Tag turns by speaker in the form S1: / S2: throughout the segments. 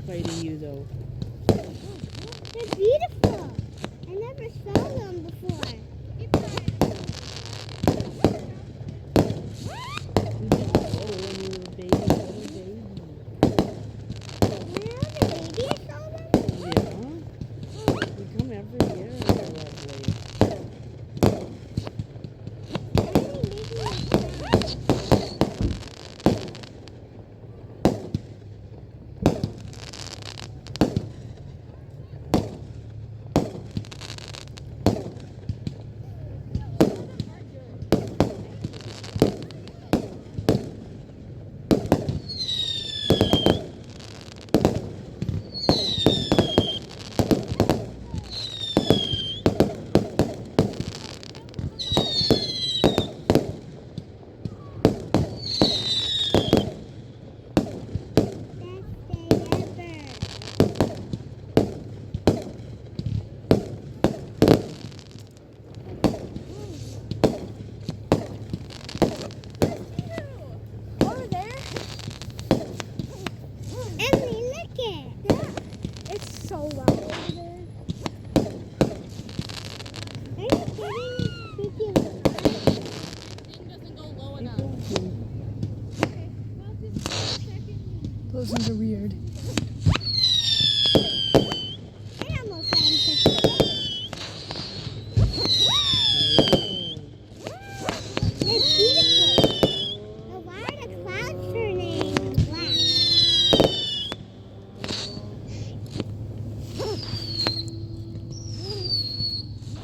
S1: fighting you, though.
S2: They're beautiful. I never saw them before.
S1: You did so when you were a baby, little baby.
S2: When I was a baby, I saw them.
S1: Yeah. You come every year, they're lovely.
S2: Why are they making a sound? Best day ever. Over there. Emily, look it. Yeah. It's so loud over there. Are you kidding? Freaking
S3: Thing doesn't go low
S1: Keep
S3: enough.
S1: walking.
S3: Okay, well, just checking.
S4: Those ones are weird.
S2: I almost ran into They're beautiful. But why are the clouds turning black?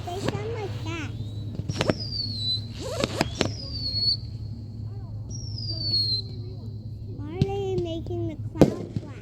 S2: They sound like that. Why are they making the clouds black?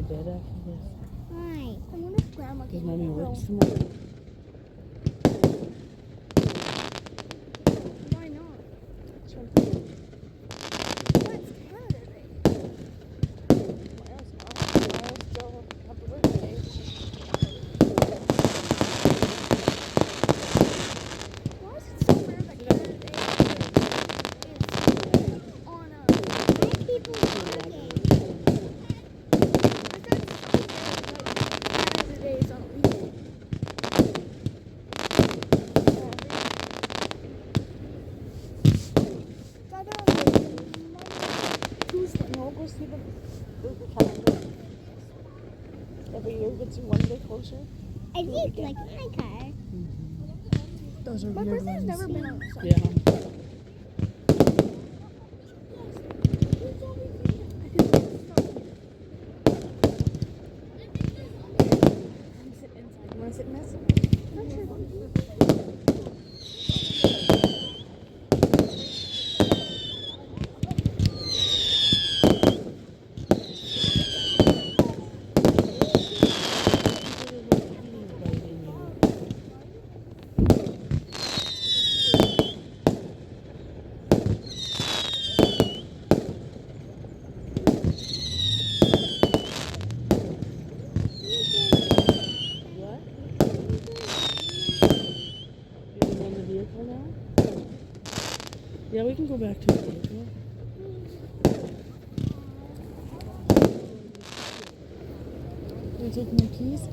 S1: to bed after this.
S2: Why?
S3: I wonder if Grandma
S1: Because
S3: can
S1: Mommy
S3: go.
S1: works tomorrow.
S3: Why not? It's Canada Day. Why is it so weird that Canada Day is on a...
S2: Why are people talking?
S3: Canada Day is on a weekend. Tuesday.
S1: No, go see the calendar. Every year gets you one day closer.
S2: I think like my car.
S1: Those are
S3: My
S1: weird
S3: birthday's
S1: ones.
S3: never been on a Sunday.
S1: Yeah.
S3: You want to sit in this?
S1: What? You're in the vehicle now? Yeah, we can go back to the vehicle. Can I take my keys?